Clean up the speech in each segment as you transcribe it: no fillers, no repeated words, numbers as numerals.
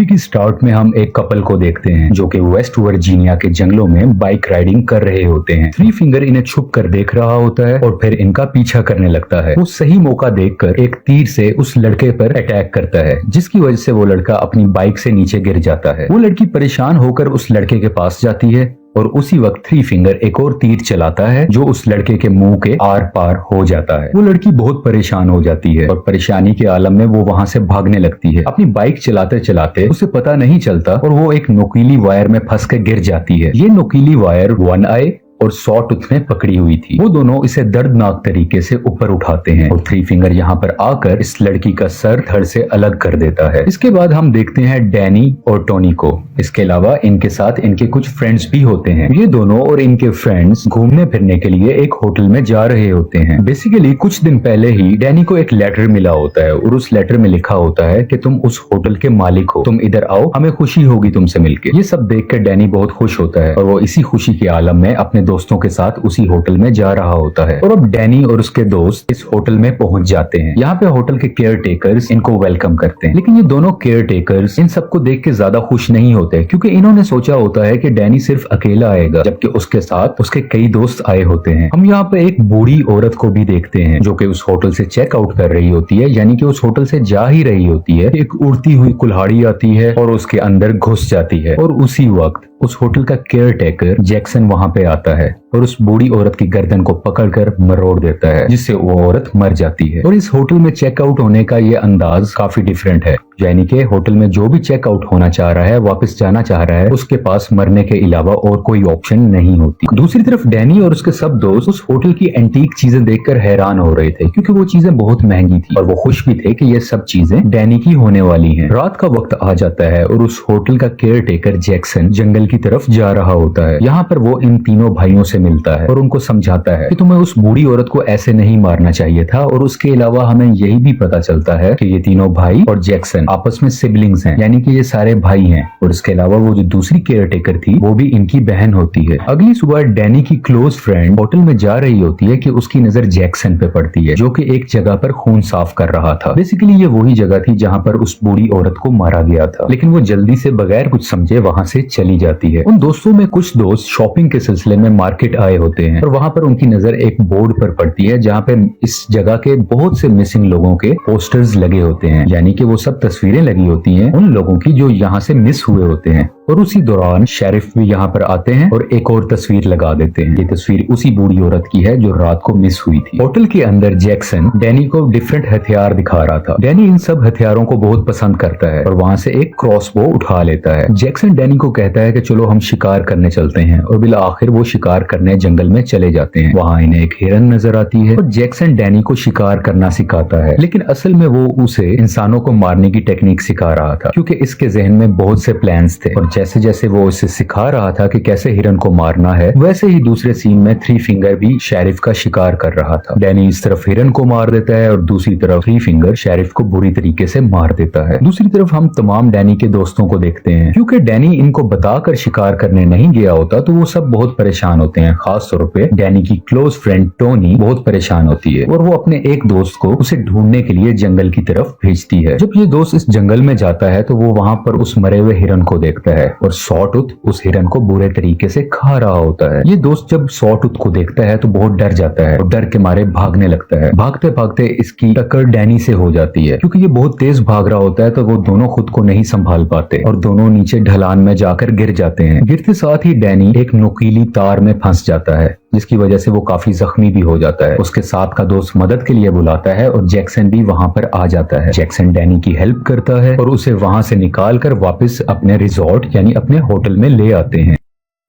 Movie की start में हम एक कपल को देखते हैं जो कि वेस्ट वर्जीनिया के जंगलों में बाइक राइडिंग कर रहे होते हैं। थ्री फिंगर इन्हें छुप कर देख रहा होता है और फिर इनका पीछा करने लगता है। वो सही मौका देखकर एक तीर से उस लड़के पर अटैक करता है, जिसकी वजह से वो लड़का अपनी बाइक से नीचे गिर जाता है। वो लड़की परेशान होकर उस लड़के के पास जाती है और उसी वक्त थ्री फिंगर एक और तीर चलाता है जो उस लड़के के मुंह के आर पार हो जाता है। वो लड़की बहुत परेशान हो जाती है और परेशानी के आलम में वो वहां से भागने लगती है। अपनी बाइक चलाते चलाते उसे पता नहीं चलता और वो एक नुकीली वायर में फंस के गिर जाती है। ये नुकीली वायर वन आई और सॉ टूथ में पकड़ी हुई थी। वो दोनों इसे दर्दनाक तरीके से ऊपर उठाते हैं और थ्री फिंगर यहाँ पर आकर इस लड़की का सर धड़ से अलग कर देता है। इसके बाद हम देखते हैं डैनी और टोनी को। इसके अलावा इनके साथ इनके कुछ फ्रेंड्स भी होते हैं। ये दोनों और इनके फ्रेंड्स घूमने फिरने के लिए एक होटल में जा रहे होते हैं। बेसिकली कुछ दिन पहले ही डैनी को एक लेटर मिला होता है और उस लेटर में लिखा होता है कि तुम उस होटल के मालिक हो, तुम इधर आओ, हमें खुशी होगी तुमसे मिलके। ये सब देखकर डैनी बहुत खुश होता है और वो इसी खुशी के आलम में अपने दोस्तों के साथ उसी होटल में जा रहा होता है। और अब डैनी और उसके दोस्त इस होटल में पहुंच जाते हैं। यहाँ पे होटल के केयर टेकर्स इनको वेलकम करते हैं, लेकिन ये दोनों केयर टेकर्स इन सबको देख के ज्यादा खुश नहीं होते, क्योंकि इन्होंने सोचा होता है कि डैनी सिर्फ अकेला आएगा, जबकि उसके साथ उसके कई दोस्त आए होते हैं। हम यहाँ पे एक बूढ़ी औरत को भी देखते हैं जो कि उस होटल से चेक आउट कर रही होती है, यानी कि उस होटल से जा ही रही होती है। एक उड़ती हुई कुल्हाड़ी आती है और उसके अंदर घुस जाती है और उसी वक्त उस होटल का केयर टेकर जैक्सन वहां पे आता है और उस बूढ़ी औरत की गर्दन को पकड़कर मरोड़ देता है, जिससे वो औरत मर जाती है। और इस होटल में चेकआउट होने का ये अंदाज काफी डिफरेंट है, यानी कि होटल में जो भी चेकआउट होना चाह रहा है, वापस जाना चाह रहा है, उसके पास मरने के अलावा और कोई ऑप्शन नहीं होती। दूसरी तरफ डैनी और उसके सब दोस्त उस होटल की एंटीक चीजें देखकर हैरान हो रहे थे, क्योंकि वो चीजें बहुत महंगी थी और वो खुश भी थे कि ये सब चीजें डैनी की होने वाली हैं। रात का वक्त आ जाता है और उस होटल का केयर टेकर जैक्सन जंगल की तरफ जा रहा होता है। यहाँ पर वो इन तीनों भाइयों से मिलता है और उनको समझाता है कि तुम्हें उस बूढ़ी औरत को ऐसे नहीं मारना चाहिए था। और उसके अलावा हमें यही भी पता चलता है कि ये तीनों भाई और जैक्सन आपस में सिबलिंग्स हैं, यानी कि ये सारे भाई हैं। और इसके अलावा वो जो दूसरी केयर टेकर थी वो भी इनकी बहन होती है। अगली सुबह डैनी की क्लोज फ्रेंड होटल में जा रही होती है कि उसकी नजर जैक्सन पे पड़ती है, जो कि एक जगह पर खून साफ कर रहा था। बेसिकली ये वही जगह थी जहाँ पर उस बूढ़ी औरत को मारा गया था, लेकिन वो जल्दी से बगैर कुछ समझे वहाँ से चली जाती है। उन दोस्तों में कुछ दोस्त शॉपिंग के सिलसिले में मार्केट आए होते हैं और वहां पर उनकी नजर एक बोर्ड पर पड़ती है जहां पे इस जगह के बहुत से मिसिंग लोगों के पोस्टर्स लगे होते हैं, यानी कि वो सब तस्वीरें लगी होती हैं उन लोगों की जो यहाँ से मिस हुए होते हैं। और उसी दौरान शेरिफ भी यहाँ पर आते हैं और एक और तस्वीर लगा देते हैं। ये तस्वीर उसी बूढ़ी औरत की है जो रात को मिस हुई थी। होटल के अंदर जैक्सन डैनी को डिफरेंट हथियार दिखा रहा था। डैनी इन सब हथियारों को बहुत पसंद करता है और वहाँ से एक क्रॉसबो उठा लेता है। जैक्सन डैनी को कहता है कि चलो हम शिकार करने चलते हैं और बिल आखिर वो शिकार करने जंगल में चले जाते हैं। वहाँ इन्हें एक हिरन नजर आती है और जैक्सन डैनी को शिकार करना सिखाता है, लेकिन असल में वो उसे इंसानों को मारने की टेक्निक सिखा रहा था, क्योंकि इसके जहन में बहुत से प्लान्स थे। और जैसे जैसे वो उसे सिखा रहा था कि कैसे हिरन को मारना है, वैसे ही दूसरे सीन में थ्री फिंगर भी शेरिफ का शिकार कर रहा था। डैनी इस तरफ हिरन को मार देता है और दूसरी तरफ थ्री फिंगर शेरिफ को बुरी तरीके से मार देता है। दूसरी तरफ हम तमाम डैनी के दोस्तों को देखते हैं। क्योंकि डैनी इनको बताकर शिकार करने नहीं गया होता तो वो सब बहुत परेशान होते हैं। खास तौर पे डैनी की क्लोज फ्रेंड टोनी बहुत परेशान होती है और वो अपने एक दोस्त को उसे ढूंढने के लिए जंगल की तरफ भेजती है। जब ये दोस्त इस जंगल में जाता है तो वो वहाँ पर उस मरे हुए हिरन को देखता है और सॉटूथ उस हिरन को बुरे तरीके से खा रहा होता है। ये दोस्त जब सॉटूथ को देखता है तो बहुत डर जाता है और डर के मारे भागने लगता है। भागते भागते इसकी टक्कर डैनी से हो जाती है। क्योंकि ये बहुत तेज भाग रहा होता है तो वो दोनों खुद को नहीं संभाल पाते और दोनों नीचे ढलान में जाकर गिर जाते हैं। गिरते साथ ही डैनी एक नुकीली तार में फंस जाता है, जिसकी वजह से वो काफी जख्मी भी हो जाता है। उसके साथ का दोस्त मदद के लिए बुलाता है और जैक्सन भी वहां पर आ जाता है। जैक्सन डैनी की हेल्प करता है और उसे वहां से निकाल कर वापस अपने रिजॉर्ट यानी अपने होटल में ले आते हैं।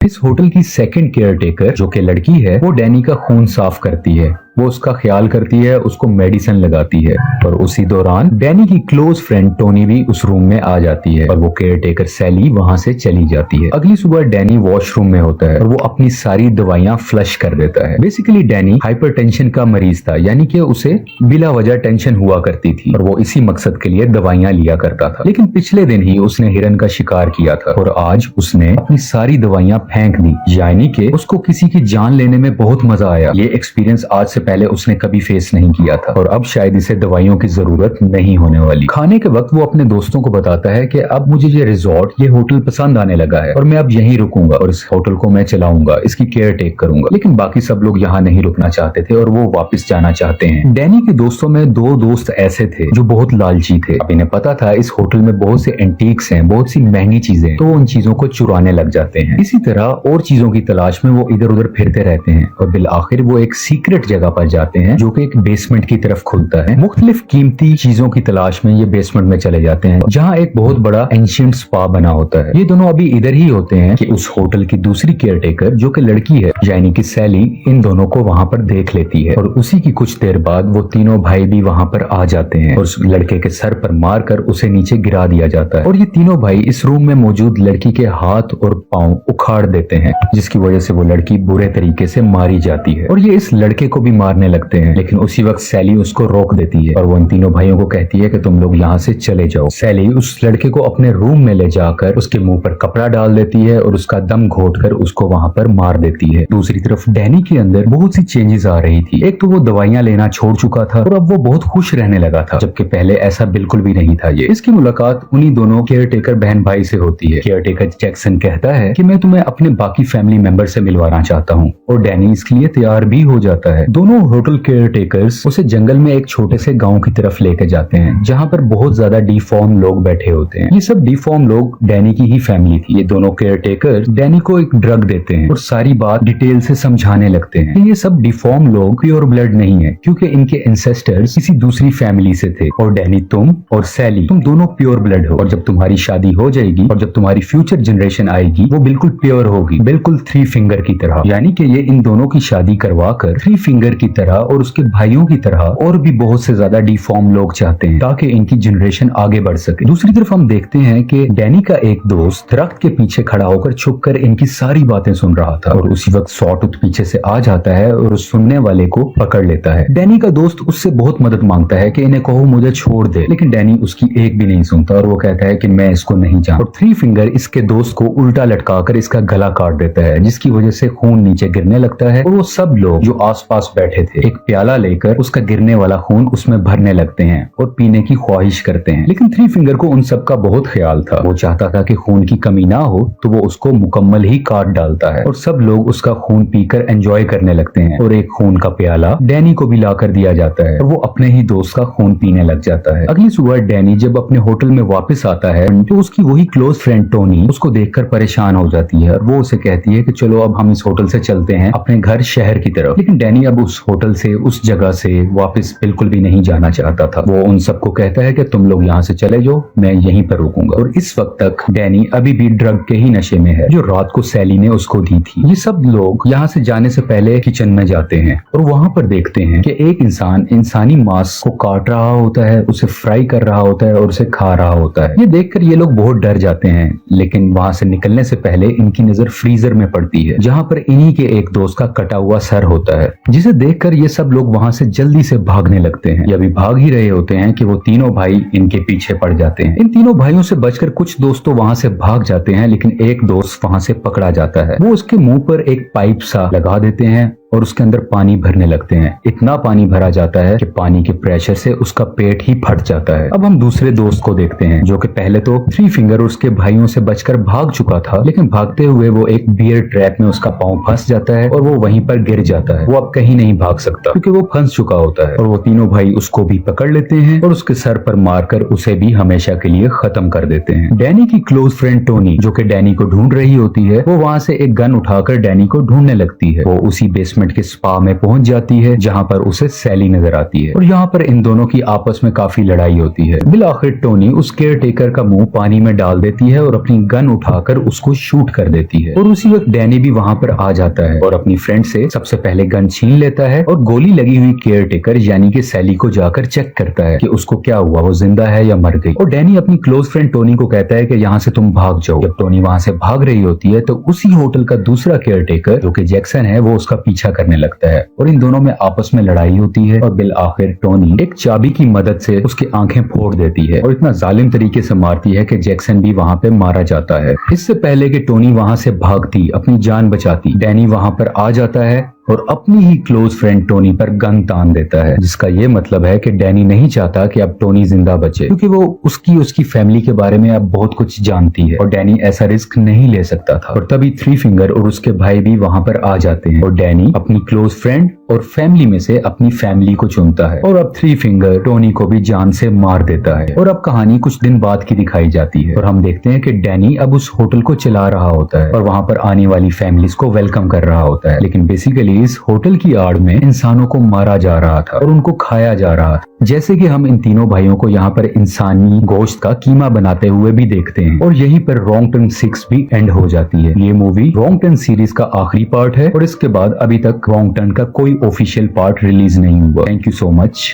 इस होटल की सेकंड केयर टेकर जो कि लड़की है वो डैनी का खून साफ करती है। वो उसका ख्याल करती है, उसको मेडिसिन लगाती है और उसी दौरान डैनी की क्लोज फ्रेंड टोनी भी उस रूम में आ जाती है और वो केयर टेकर सैली वहां से चली जाती है। अगली सुबह डैनी वॉशरूम में होता है और वो अपनी सारी दवाइयां फ्लश कर देता है। बेसिकली डैनी हाइपरटेंशन का मरीज था, यानी कि उसे बिला वजह टेंशन हुआ करती थी और वो इसी मकसद के लिए दवाइयां लिया करता था। लेकिन पिछले दिन ही उसने हिरन का शिकार किया था और आज उसने अपनी सारी दवाइयां फेंक दी, यानी कि उसको किसी की जान लेने में बहुत मजा आया। ये एक्सपीरियंस आज से पहले उसने कभी फेस नहीं किया था और अब शायद इसे दवाइयों की जरूरत नहीं होने वाली। खाने के वक्त वो अपने दोस्तों को बताता है कि अब मुझे ये रिजॉर्ट, ये होटल पसंद आने लगा है और मैं अब यहीं रुकूंगा और इस होटल को मैं चलाऊंगा, इसकी केयर टेक करूंगा। लेकिन बाकी सब लोग यहाँ नहीं रुकना चाहते थे और वो वापस जाना चाहते हैं। डैनी के दोस्तों में 2 दोस्त ऐसे थे जो बहुत लालची थे। अब इन्हें पता था इस होटल में बहुत से एंटीक्स हैं, बहुत सी महंगी चीजें, तो उन चीजों को चुराने लग जाते हैं। इसी तरह और चीजों की तलाश में वो इधर उधर फिरते रहते हैं और बिल आखिर वो एक सीक्रेट जगह पर जाते हैं जो कि एक बेसमेंट की तरफ खुलता है। मुख्तलिफ कीमती चीजों की तलाश में ये बेसमेंट में चले जाते हैं जहाँ एक बहुत बड़ा एंशिएंट स्पा बना होता है। ये दोनों अभी इधर ही होते हैं कि उस होटल की दूसरी केयरटेकर जो कि लड़की है, यानी कि सैली, इन दोनों को वहाँ पर देख लेती है और उसी की कुछ देर बाद वो तीनों भाई भी वहाँ पर आ जाते हैं और उस लड़के के सर पर मारकर उसे नीचे गिरा दिया जाता है और ये तीनों भाई इस रूम में मौजूद लड़की के हाथ और पांव उखाड़ देते हैं, जिसकी वजह से वो लड़की बुरे तरीके से मारी जाती है और ये इस लड़के को भी मारने लगते हैं। लेकिन उसी वक्त सैली उसको रोक देती है और वो इन तीनों भाइयों को कहती है कि तुम लोग यहाँ से चले जाओ। सैली उस लड़के को अपने रूम में ले जाकर उसके मुंह पर कपड़ा डाल देती है और उसका दम घोटकर उसको वहाँ पर मार देती है। दूसरी तरफ डैनी के अंदर बहुत सी चेंजेस आ रही थी। एक तो वो दवाइयां लेना छोड़ चुका था और अब वो बहुत खुश रहने लगा था, जबकि पहले ऐसा बिल्कुल भी नहीं था। ये इसकी मुलाकात उन्हीं दोनों केयरटेकर बहन भाई से होती है। केयरटेकर जैक्सन कहता है कि मैं तुम्हें अपने बाकी फैमिली मेंबर से मिलवाना चाहता हूँ और डैनी इसके लिए तैयार भी हो जाता है। दोनों होटल केयरटेकर्स उसे जंगल में एक छोटे से गाँव की तरफ लेके जाते हैं जहाँ पर बहुत ज्यादा डिफॉर्म लोग बैठे होते हैं। ये सब डिफॉर्म लोग डैनी की ही फैमिली थी। ये दोनों केयरटेकर डैनी को एक ड्रग देते हैं और सारी बात डिटेल से समझाने लगते हैं कि ये सब डिफॉर्म लोग प्योर ब्लड नहीं है क्योंकि इनके एंसेस्टर्स किसी दूसरी फैमिली से थे और डैनी, तुम और सैली, तुम दोनों प्योर ब्लड हो और जब तुम्हारी शादी हो जाएगी और जब तुम्हारी फ्यूचर जनरेशन आएगी वो बिल्कुल प्योर होगी, बिल्कुल 3 फिंगर की तरह। यानी कि ये इन दोनों की शादी करवा कर 3 फिंगर की तरह और उसके भाइयों की तरह और भी बहुत से ज्यादा डिफॉर्म लोग चाहते हैं ताकि इनकी जनरेशन आगे बढ़ सके। दूसरी तरफ हम देखते हैं कि डैनी का एक दोस्त दरख्त के पीछे खड़ा होकर छुपकर इनकी सारी बातें सुन रहा था और उसी वक्त सॉटूथ पीछे से आ जाता है और उस सुनने वाले को पकड़ लेता है। डैनी का दोस्त उससे बहुत मदद मांगता है कि इन्हें कहो मुझे छोड़ दे, लेकिन डैनी उसकी एक भी नहीं सुनता और वो कहता है कि मैं इसको नहीं जानता और 3 फिंगर इसके दोस्त को उल्टा लटकाकर इसका गला काट देता है, जिसकी वजह से खून नीचे गिरने लगता है और वो सब लोग जो आसपास बैठे थे एक प्याला लेकर उसका गिरने वाला खून उसमें भरने लगते हैं और पीने की ख्वाहिश करते हैं। लेकिन 3 फिंगर को उन सब का बहुत ख्याल था। वो चाहता था कि खून की कमी ना हो तो वो उसको मुकम्मल ही काट डालता है और सब लोग उसका खून पीकर एंजॉय करने लगते हैं और एक खून का प्याला डैनी को भी लाकर दिया जाता है और वो अपने ही दोस्त का खून पीने लग जाता है। अगली सुबह डैनी जब अपने होटल में वापस आता है तो उसकी वही क्लोज फ्रेंड टोनी उसको देखकर परेशान हो जाती है और वो उसे कहती है कि चलो अब हम इस होटल से चलते हैं अपने घर शहर की तरफ। लेकिन डैनी अब उस होटल से, उस जगह से वापस बिल्कुल भी नहीं जाना चाहता था। वो उन सबको कहता है कि तुम लोग यहाँ से चले जाओ, मैं यहीं पर रुकूंगा। और इस वक्त तक डैनी अभी भी ड्रग के ही नशे में है जो रात को सैली ने उसको दी थी। ये सब लोग यहाँ से जाने से पहले किचन में जाते हैं और वहां पर देखते हैं कि एक इंसान इंसानी मांस को काट रहा होता है, उसे फ्राई कर रहा होता है और उसे खा रहा होता है। ये देखकर ये लोग बहुत डर जाते हैं, लेकिन वहां से निकलने से पहले इनकी नजर फ्रीजर में पड़ती है जहां पर इन्हीं के एक दोस्त का कटा हुआ सर होता है, जिसे देखकर ये सब लोग वहां से जल्दी से भागने लगते हैं। ये अभी भाग ही रहे होते हैं कि वो तीनों भाई इनके पीछे पड़ जाते हैं। इन तीनों भाइयों से बचकर कुछ दोस्त तो वहां से भाग जाते हैं, लेकिन एक दोस्त वहां से पकड़ा जाता है। वो उसके मुंह पर एक पाइप सा लगा देते हैं और उसके अंदर पानी भरने लगते हैं। इतना पानी भरा जाता है कि पानी के प्रेशर से उसका पेट ही फट जाता है। अब हम दूसरे दोस्त को देखते हैं जो कि पहले तो 3 फिंगर और उसके भाइयों से बचकर भाग चुका था, लेकिन भागते हुए वो एक बियर ट्रैप में उसका पांव फंस जाता है और वो वहीं पर गिर जाता है। वो अब कहीं नहीं भाग सकता क्योंकि वो फंस चुका होता है और वो तीनों भाई उसको भी पकड़ लेते हैं और उसके सर पर मारकर उसे भी हमेशा के लिए खत्म कर देते हैं। डैनी की क्लोज फ्रेंड टोनी जो कि डैनी को ढूंढ रही होती है, वो वहां से एक गन उठाकर डैनी को ढूंढने लगती है। वो उसी बेसमेंट के स्पा में पहुंच जाती है जहां पर उसे सैली नजर आती है और यहाँ पर इन दोनों की आपस में काफी लड़ाई होती है। बिल आखिर टोनी उस केयर टेकर का मुंह पानी में डाल देती है और अपनी गन उठाकर उसको शूट कर देती है और उसी वक्त डैनी भी वहां पर आ जाता है और अपनी फ्रेंड से सबसे पहले गन छीन लेता है और गोली लगी हुई केयर टेकर यानी कि सैली को जाकर चेक करता है कि उसको क्या हुआ, वो जिंदा है या मर गई। और डैनी अपनी क्लोज फ्रेंड टोनी को कहता है कि यहाँ से तुम भाग जाओ। जब टोनी वहां से भाग रही होती है तो उसी होटल का दूसरा केयर टेकर जो कि जैक्सन है वो उसका पीछा करने लगता है और इन दोनों में आपस में लड़ाई होती है और बिल आखिर टोनी एक चाबी की मदद से उसकी आंखें फोड़ देती है और इतना जालिम तरीके से मारती है कि जैक्सन भी वहां पे मारा जाता है। इससे पहले कि टोनी वहां से भागती, अपनी जान बचाती, डैनी वहां पर आ जाता है और अपनी ही क्लोज फ्रेंड टोनी पर गन तान देता है, जिसका ये मतलब है कि डैनी नहीं चाहता कि अब टोनी जिंदा बचे, क्योंकि वो उसकी फैमिली के बारे में अब बहुत कुछ जानती है और डैनी ऐसा रिस्क नहीं ले सकता था। और तभी थ्री फिंगर और उसके भाई भी वहां पर आ जाते हैं और डैनी अपनी क्लोज फ्रेंड और फैमिली में से अपनी फैमिली को चुनता है और अब थ्री फिंगर टोनी को भी जान से मार देता है। और अब कहानी कुछ दिन बाद की दिखाई जाती है और हम देखते हैं कि डैनी अब उस होटल को चला रहा होता है और वहां पर आने वाली फैमिलीज को वेलकम कर रहा होता है, लेकिन बेसिकली इस होटल की आड़ में इंसानों को मारा जा रहा था और उनको खाया जा रहा था, जैसे कि हम इन तीनों भाइयों को यहाँ पर इंसानी गोश्त का कीमा बनाते हुए भी देखते हैं। और यहीं पर रॉन्ग टर्न 6 भी एंड हो जाती है। ये मूवी रॉन्ग टर्न सीरीज का आखिरी पार्ट है और इसके बाद अभी तक रॉन्ग टर्न का कोई ऑफिशियल पार्ट रिलीज नहीं हुआ। Thank you so much.